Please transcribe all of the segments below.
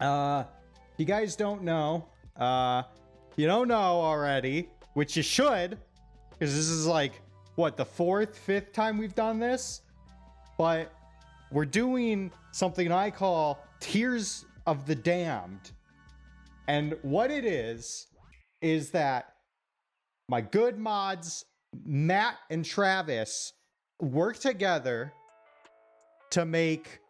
You guys don't know. You don't know already, which you should, because this is like, what, the 4th, 5th time we've done this? But we're doing something I call Tears of the Damned. And what it is that my good mods, Matt and Travis, work together to make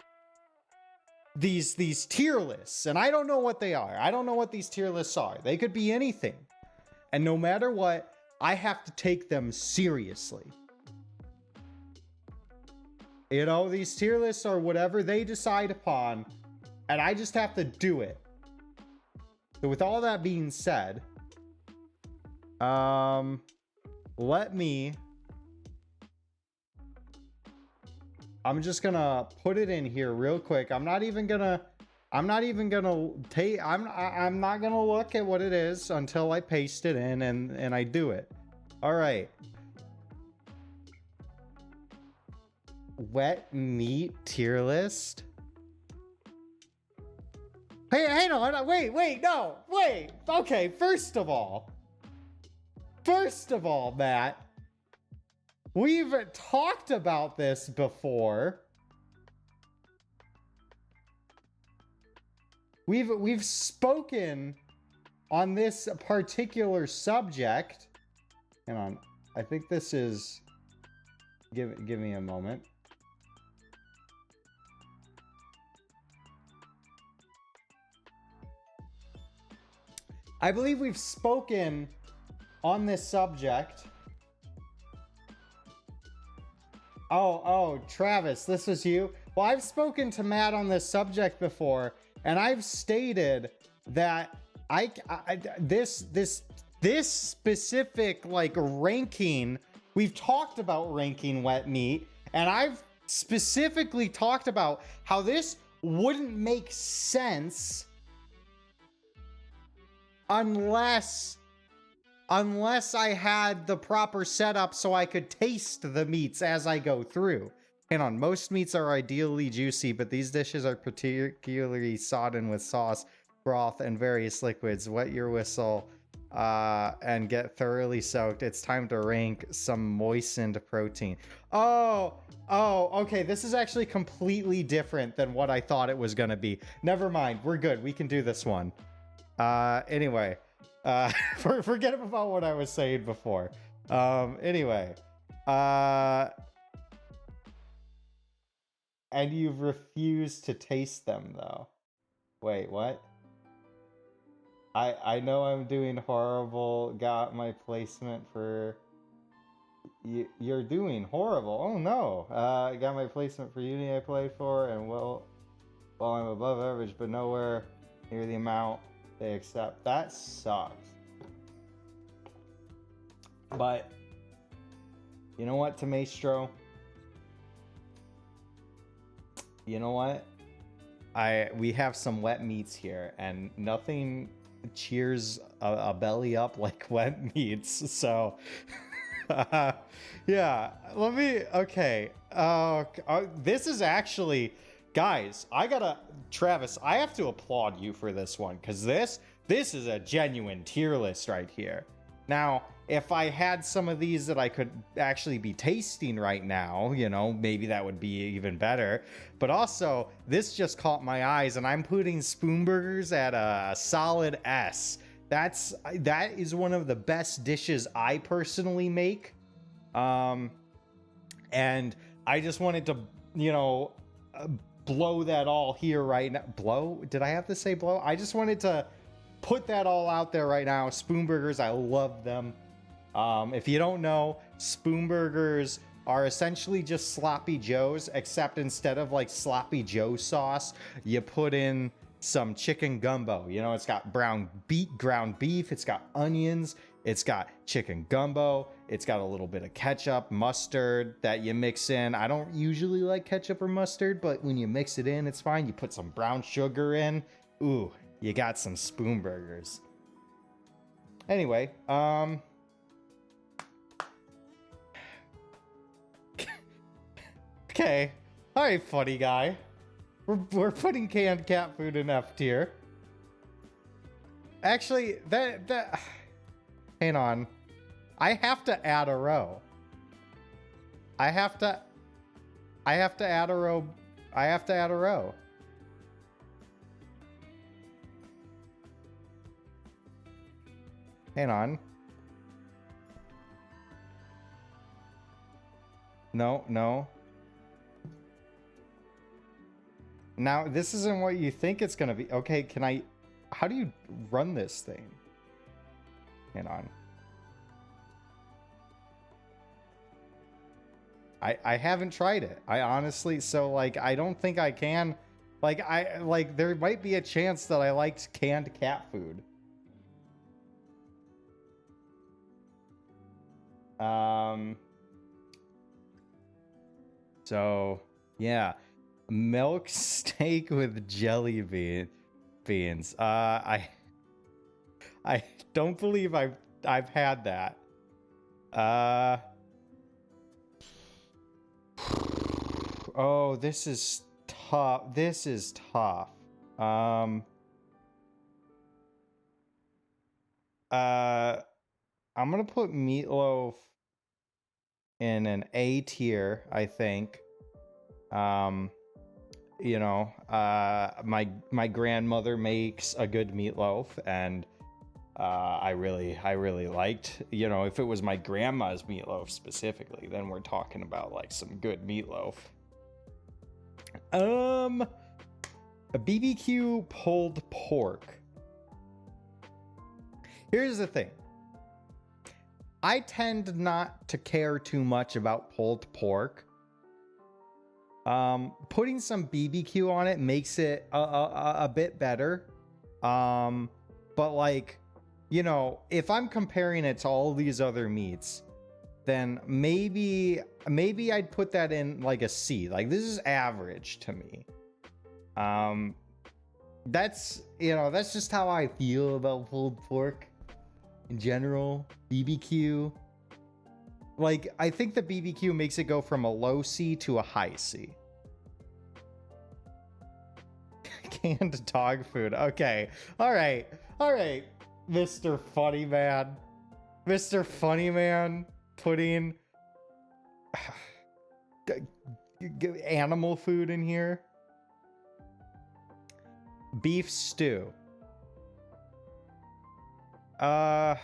these tier lists. And I don't know what they are. I don't know what these tier lists are. They could be anything. And no matter what, I have to take them seriously. You know, these tier lists are whatever they decide upon, and I just have to do it. So with all that being said, I'm just gonna put it in here real quick. I'm not even gonna look at what it is until I paste it in and I do it. All right. Wet meat tier list. Hey, hang on. Wait, no. Wait. Okay, first of all, Matt, we've talked about this before. We've spoken on this particular subject. Hang on. I think this is... Give me a moment. I believe we've spoken on this subject. Oh, Travis, this was you? Well, I've spoken to Matt on this subject before, and I've stated that this specific like ranking, we've talked about ranking wet meat, and I've specifically talked about how this wouldn't make sense unless I had the proper setup so I could taste the meats as I go through. Hang on, most meats are ideally juicy, but these dishes are particularly sodden with sauce, broth, and various liquids. Wet your whistle and get thoroughly soaked. It's time to rank some moistened protein. Oh, okay. This is actually completely different than what I thought it was going to be. Never mind. We're good. We can do this one. Anyway, forget about what I was saying before. Anyway, and you've refused to taste them though. Wait, what? I know I'm doing horrible. Got my placement for... You're doing horrible. Oh no. I got my placement for uni I played for, and well, I'm above average, but nowhere near the amount they accept. That sucks. But you know what, Tomastro? You know what? We have some wet meats here, and nothing cheers a belly up like wet meats. So yeah, okay. This is actually, guys, Travis, I have to applaud you for this one, because this is a genuine tier list right here. Now, if I had some of these that I could actually be tasting right now, you know, maybe that would be even better. But also, this just caught my eyes, and I'm putting spoon burgers at a solid S. That is one of the best dishes I personally make. And I just wanted to, you know, blow that all here right now. Blow? Did I have to say blow? I just wanted to put that all out there right now. Spoon burgers, I love them. If you don't know, spoon burgers are essentially just sloppy joes, except instead of like sloppy joe sauce, you put in some chicken gumbo. You know, it's got ground beef, it's got onions, it's got chicken gumbo, it's got a little bit of ketchup, mustard that you mix in. I don't usually like ketchup or mustard, but when you mix it in, it's fine. You put some brown sugar in. Ooh, you got some spoon burgers. Anyway, okay. All right, funny guy. We're putting canned cat food in F tier. Actually, hang on. I have to add a row. I have to add a row. I have to add a row. Hang on. No, no. Now, this isn't what you think it's gonna be. Okay, can I... How do you run this thing? Hang on. I haven't tried it. I honestly... So, like, I don't think I can... Like, there might be a chance that I liked canned cat food. So, yeah. Milk steak with jelly beans. I don't believe I've had that. Oh, this is tough. This is tough. I'm gonna put meatloaf in an A tier, I think. You know, my grandmother makes a good meatloaf, and I really liked, you know, if it was my grandma's meatloaf specifically, then we're talking about like some good meatloaf. A BBQ pulled pork. Here's the thing. I tend not to care too much about pulled pork. Putting some BBQ on it makes it a bit better. But like, you know, if I'm comparing it to all these other meats, then maybe I'd put that in like a C. Like, this is average to me. That's, you know, that's just how I feel about pulled pork in general. BBQ. Like, I think the BBQ makes it go from a low C to a high C. Canned dog food. Okay. All right. All right. Mr. Funny Man. Mr. Funny Man putting animal food in here. Beef stew. I'm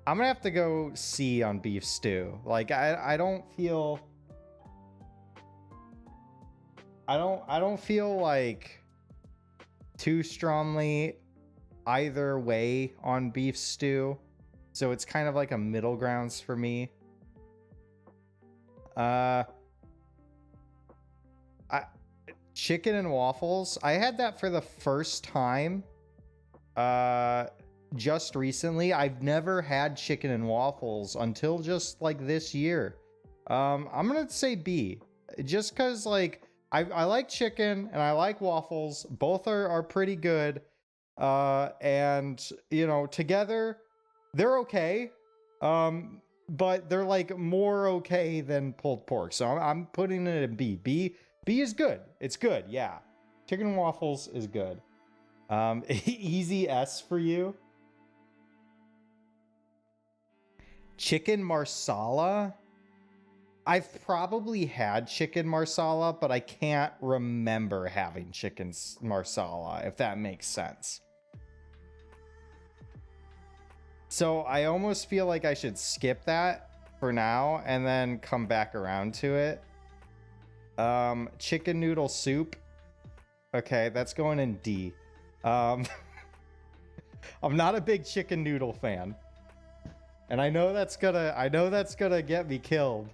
gonna have to go C on beef stew. Like, I don't feel like too strongly either way on beef stew, so it's kind of like a middle grounds for me. Chicken and waffles, I had that for the first time just recently. I've never had chicken and waffles until just like this year. I'm gonna say B, just because like I like chicken and I like waffles. Both are pretty good. And you know, together they're okay. But they're like more okay than pulled pork. So I'm putting it in B. B is good. It's good. Yeah. Chicken and waffles is good. Easy S for you. Chicken marsala. I've probably had chicken marsala, but I can't remember having chicken marsala, if that makes sense. So I almost feel like I should skip that for now and then come back around to it. Chicken noodle soup. Okay, that's going in D. I'm not a big chicken noodle fan. And I know that's gonna get me killed.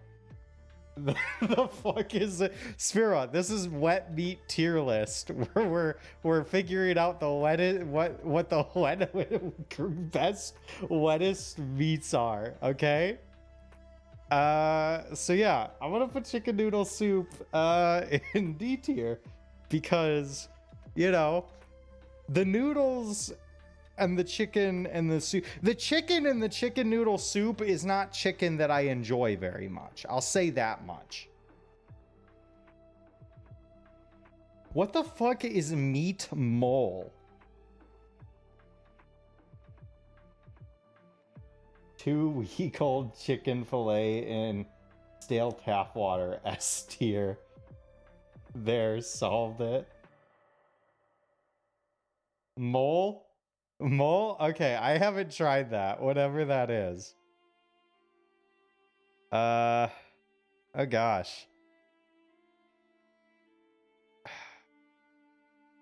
The fuck is it? Sphera, this is wet meat tier list where we're figuring out the what the best wettest meats are, okay? So yeah, I'm gonna put chicken noodle soup in D tier because, you know, the noodles and the chicken and the soup. The chicken and the chicken noodle soup is not chicken that I enjoy very much. I'll say that much. What the fuck is meat mole? 2 week-old chicken fillet in stale tap water. S tier. There, solved it. Mole? Mole? Okay, I haven't tried that. Whatever that is. Oh gosh.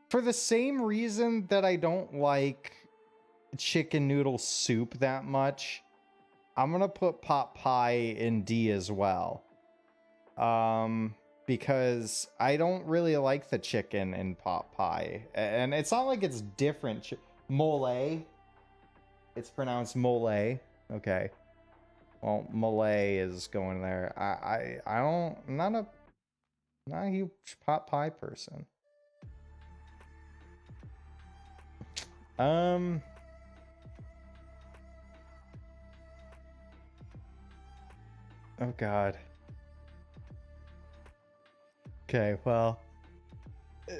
For the same reason that I don't like chicken noodle soup that much, I'm gonna put pot pie in D as well. Because I don't really like the chicken in pot pie. And it's not like it's different. Mole. It's pronounced mole. Okay. Well, Malay is going there. I'm not a huge pot pie person. Oh God. Okay, well,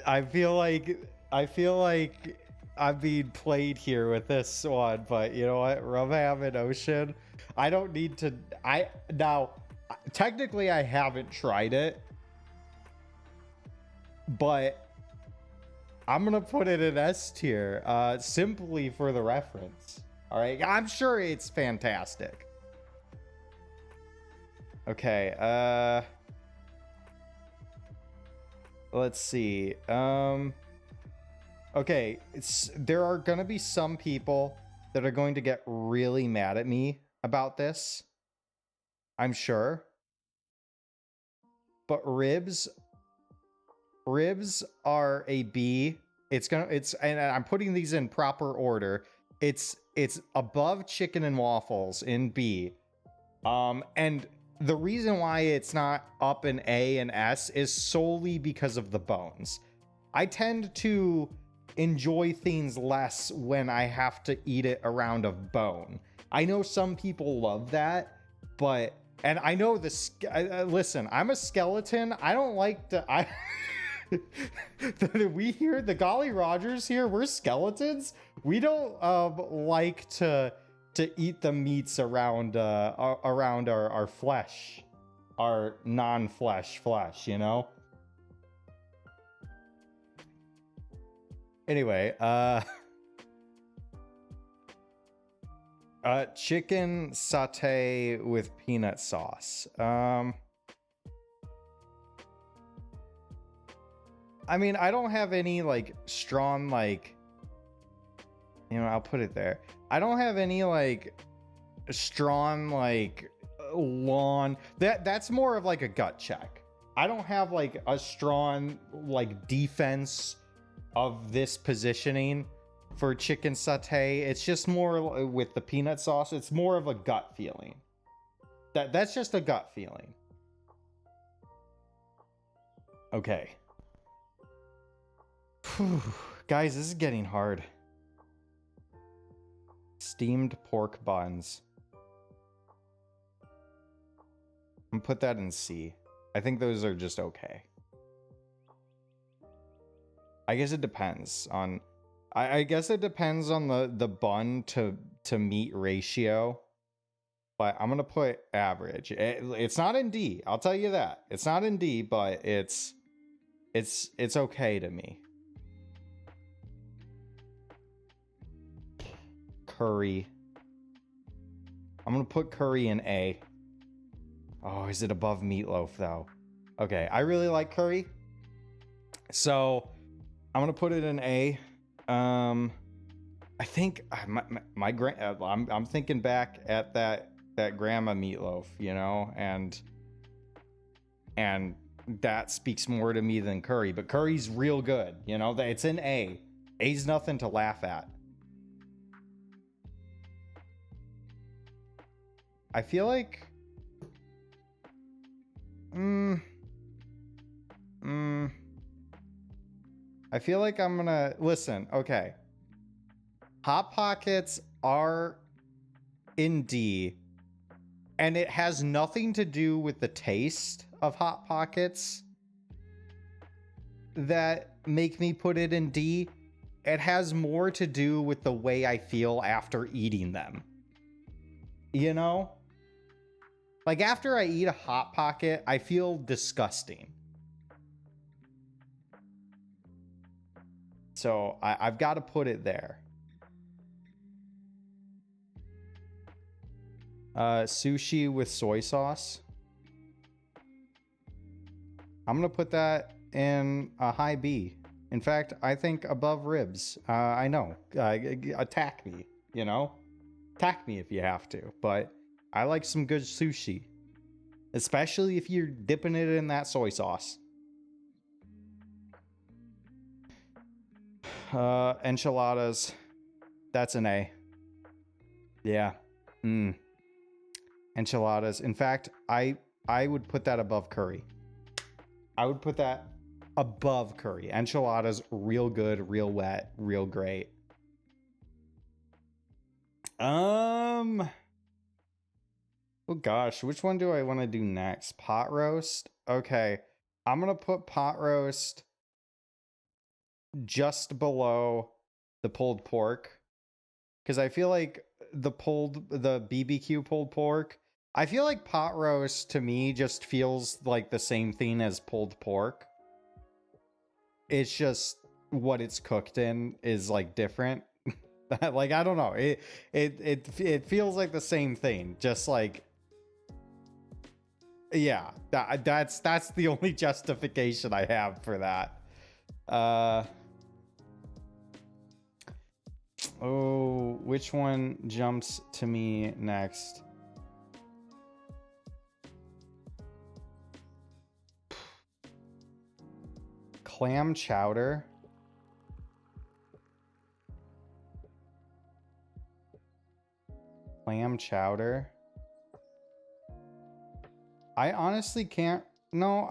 I feel like I'm being played here with this one, but you know what? Rum Ham and Ocean. I don't need to. Now, technically, I haven't tried it, but I'm gonna put it in S tier, simply for the reference. All right, I'm sure it's fantastic. Okay, let's see. Okay, there are gonna be some people that are going to get really mad at me about this, I'm sure. But ribs are a B. And I'm putting these in proper order. It's above chicken and waffles in B. And the reason why it's not up in A and S is solely because of the bones. I tend to enjoy things less when I have to eat it around a bone. I know some people love that, but, and I know this, listen, I'm a skeleton. I don't like to, we here, the TheGollyRogers here, we're skeletons. We don't like to eat the meats around our flesh, our non-flesh flesh, you know? Anyway, chicken satay with peanut sauce. I mean, I don't have any like strong, like, you know, I'll put it there. I don't have any like strong, like lawn. That's more of like a gut check. I don't have like a strong like defense of this positioning for chicken satay. It's just more with the peanut sauce. It's more of a gut feeling. That's just a gut feeling. Okay. Whew. Guys, this is getting hard. Steamed pork buns. I'm gonna put that in C. I think those are just okay. I guess it depends on, I guess it depends on the bun to meat ratio, but I'm gonna put average. It's not in D, I'll tell you that. It's not in D, but it's okay to me. Curry. I'm gonna put curry in A. Oh, is it above meatloaf though? Okay, I really like curry, so I'm gonna put it in A. I think I'm thinking back at that grandma meatloaf, you know, and that speaks more to me than curry. But curry's real good, you know. It's in A. A's nothing to laugh at. I feel like I feel like I'm gonna listen. Okay, Hot Pockets are in D, and it has nothing to do with the taste of Hot Pockets that make me put it in D. It has more to do with the way I feel after eating them. You know? Like after I eat a Hot Pocket, I feel disgusting. So I've got to put it there. Sushi with soy sauce. I'm going to put that in a high B. In fact, I think above ribs. I know. Attack me, you know? Attack me if you have to. But I like some good sushi. Especially if you're dipping it in that soy sauce. Enchiladas. That's an A. Yeah. Enchiladas. In fact, I would put that above curry. I would put that above curry. Enchiladas, real good, real wet, real great. Oh gosh, which one do I want to do next? Pot roast? Okay. I'm going to put pot roast just below the pulled pork. Because I feel like the BBQ pulled pork, I feel like pot roast to me just feels like the same thing as pulled pork. It's just what it's cooked in is like different. Like, I don't know. It feels like the same thing. Just like, yeah, that's the only justification I have for that. Oh, which one jumps to me next? Clam chowder. Clam chowder. I honestly can't. No,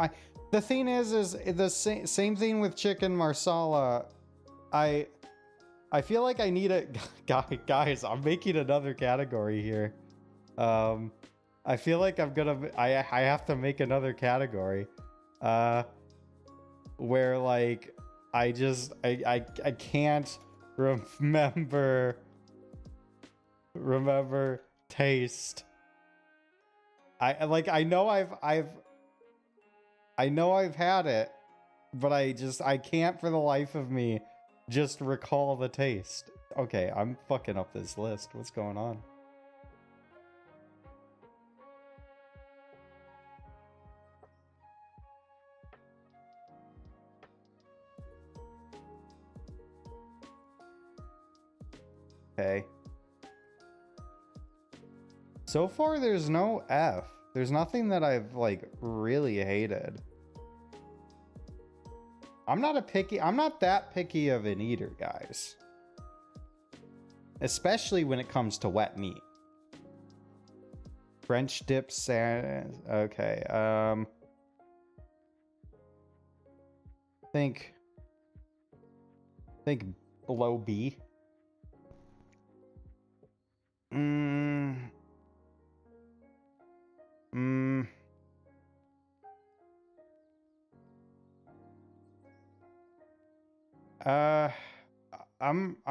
the thing is the same thing with chicken marsala. I feel like I need a guys. I'm making another category here. I feel like I have to make another category. Where like I can't remember taste. I know I've had it, but I can't for the life of me just recall the taste. Okay, I'm fucking up this list. What's going on? Okay. So far, there's no F. There's nothing that I've, like, really hated. I'm not that picky of an eater, guys. Especially when it comes to wet meat. French dip sandwich. Okay, think below B.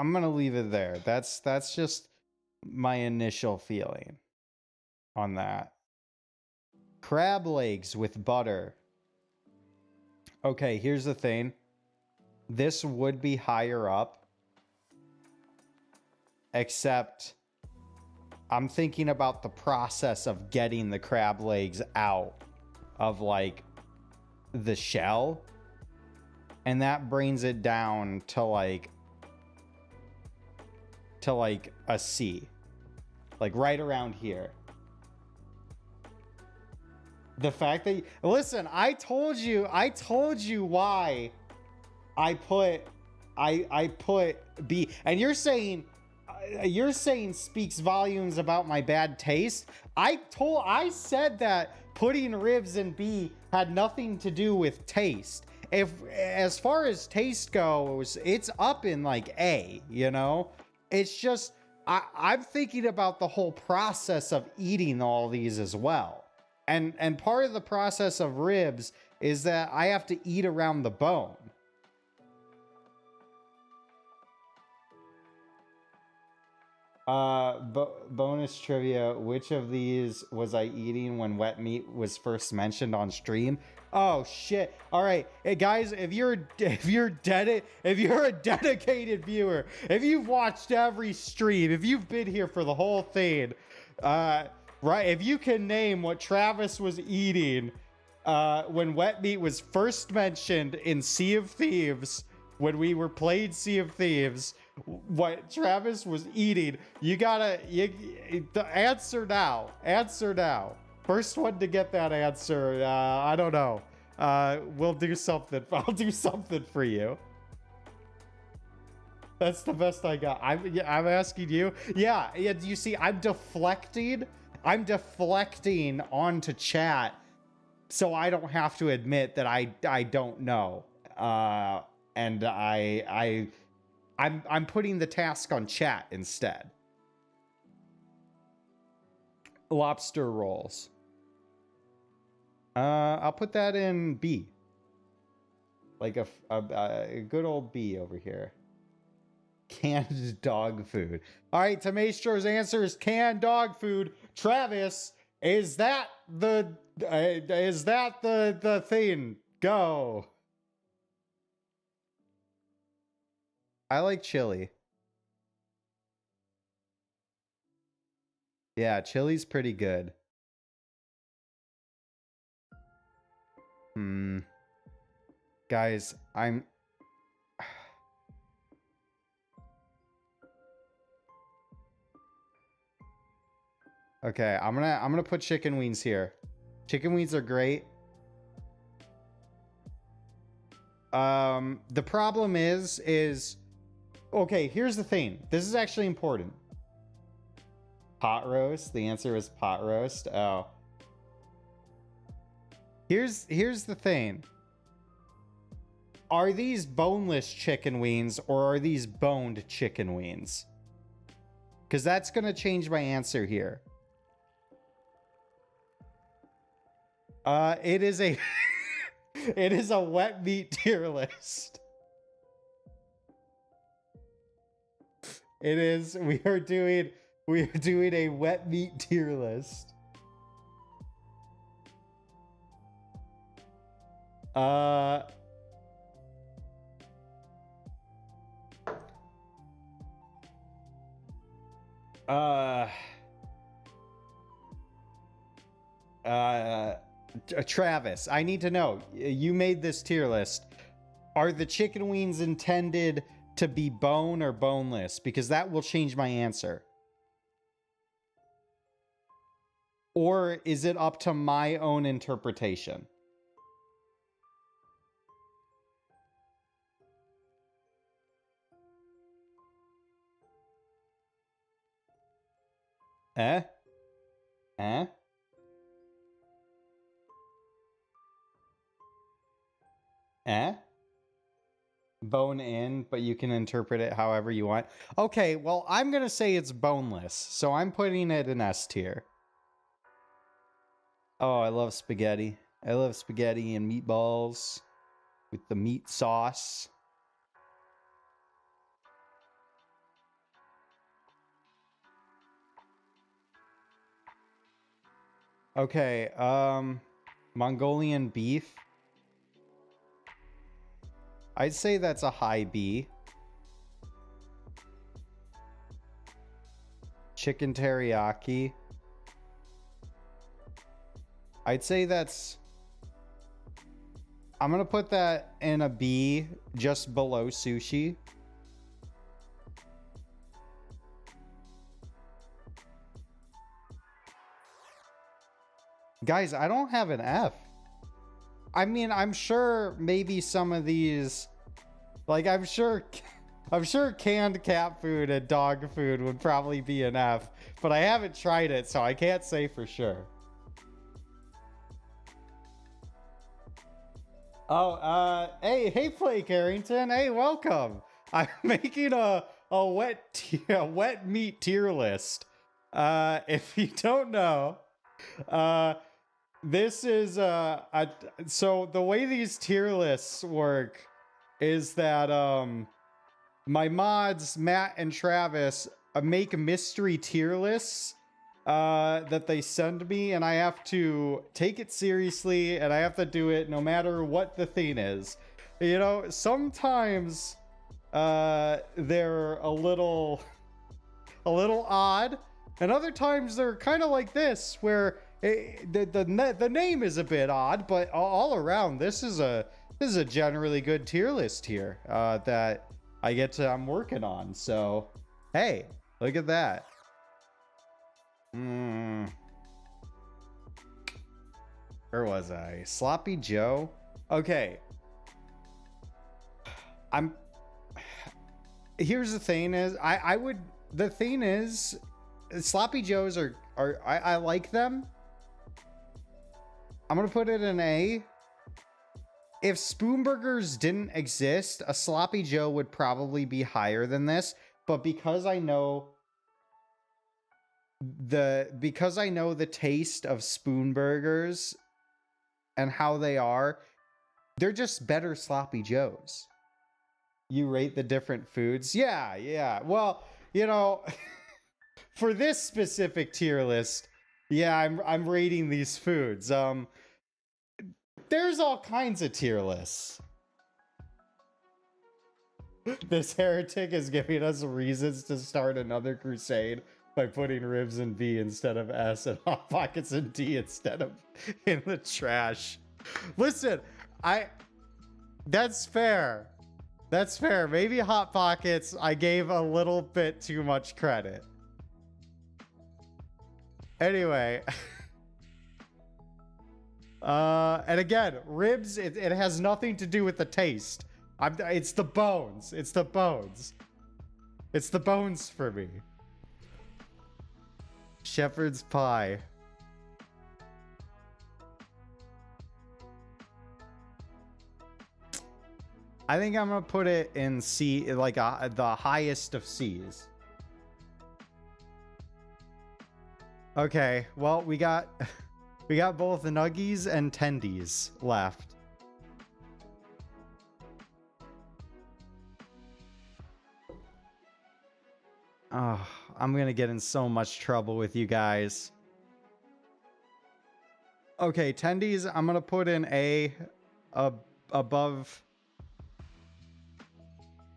I'm gonna leave it there. That's just my initial feeling on that. Crab legs with butter. Okay, here's the thing. This would be higher up. Except I'm thinking about the process of getting the crab legs out of like the shell. And that brings it down to like a C. Like right around here. The fact that listen, I told you why I put B, and you're saying speaks volumes about my bad taste. I said that putting ribs in B had nothing to do with taste. If as far as taste goes, it's up in like A, you know? It's just I'm thinking about the whole process of eating all these as well. And part of the process of ribs is that I have to eat around the bone. Bonus trivia. Which of these was I eating when wet meat was first mentioned on stream? Oh shit. All right. Hey guys, if you're a dedicated viewer, if you've watched every stream, if you've been here for the whole thing, right, if you can name what Travis was eating when wet meat was first mentioned in Sea of Thieves, when we were playing Sea of Thieves, what Travis was eating, the answer now. First one to get that answer, I don't know. We'll do something. I'll do something for you. That's the best I got. I'm asking you. Yeah, you see, I'm deflecting onto chat so I don't have to admit that I don't know. And I'm putting the task on chat instead. Lobster rolls. I'll put that in B. Like a good old B over here. Canned dog food. All right, Tamaestro's answer is canned dog food. Travis, is that the thing? Go. I like chili. Yeah, chili's pretty good. Guys, I'm... Okay, I'm gonna put chicken wings here. Chicken wings are great. The problem is okay, here's the thing. This is actually important. Pot roast? The answer is pot roast. Oh. Here's the thing. Are these boneless chicken wings or are these boned chicken wings? Because that's going to change my answer here. It is a it is a wet meat tier list. It is. We are doing a wet meat tier list. Travis, I need to know. You made this tier list. Are the chicken wings intended to be bone or boneless? Because that will change my answer. Or is it up to my own interpretation? Eh? Eh? Eh? Bone in, but you can interpret it however you want. Okay, well, I'm going to say it's boneless, so I'm putting it in S tier. Oh, I love spaghetti. I love spaghetti and meatballs with the meat sauce. Okay, Mongolian beef. I'd say that's a high B. Chicken teriyaki. I'd say that's... I'm gonna put that in a B, just below sushi. Guys, I don't have an F. I mean, I'm sure maybe some of these... Like, I'm sure canned cat food and dog food would probably be an F, but I haven't tried it, so I can't say for sure. Oh, hey, Flake Harrington. Hey, welcome. I'm making a wet meat tier list. If you don't know, this is so the way these tier lists work is that my mods Matt and Travis make mystery tier lists that they send me, and I have to take it seriously, and I have to do it no matter what the thing is. You know, sometimes they're a little odd, and other times they're kind of like this, where the name is a bit odd, but all around this is a generally good tier list here that I'm working on. So hey, look at that. Where was I? Sloppy Joe. Okay. Here's the thing is, the thing is, Sloppy Joes I like them. I'm gonna put it in A. If Spoon Burgers didn't exist, a Sloppy Joe would probably be higher than this, but because I know the taste of Spoon Burgers and how they are, they're just better Sloppy Joes. You rate the different foods? Yeah. Well, you know, for this specific tier list, yeah, I'm rating these foods. There's all kinds of tier lists. This heretic is giving us reasons to start another crusade by putting ribs in B instead of S and Hot Pockets in D instead of in the trash. Listen, that's fair. That's fair. Maybe Hot Pockets, I gave a little bit too much credit. Anyway. And again, ribs, it has nothing to do with the taste. It's the bones. It's the bones. It's the bones for me. Shepherd's pie. I think I'm gonna put it in C, like the highest of C's. Okay, well, we got both the nuggies and tendies left. Oh, I'm gonna get in so much trouble with you guys. Okay, tendies, I'm gonna put in A above.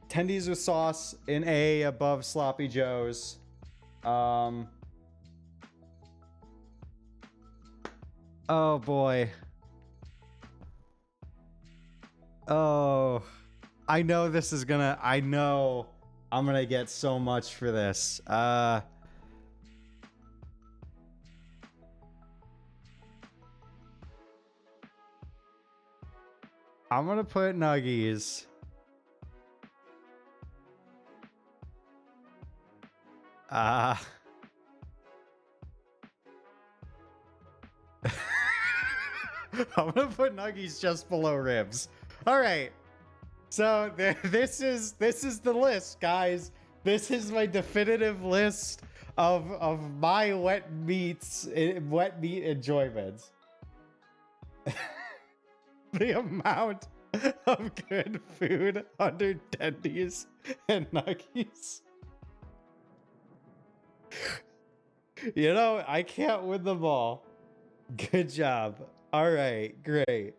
Tendies with sauce in A above Sloppy Joes. Oh boy. Oh, I know this is gonna, I know I'm gonna get so much for this. I'm gonna put nuggies. I'm gonna put nuggies just below ribs. All right. So this is the list, guys. This is my definitive list of my wet meat enjoyments. The amount of good food under tendies and nuggies. You know, I can't win them all. Good job. All right, great.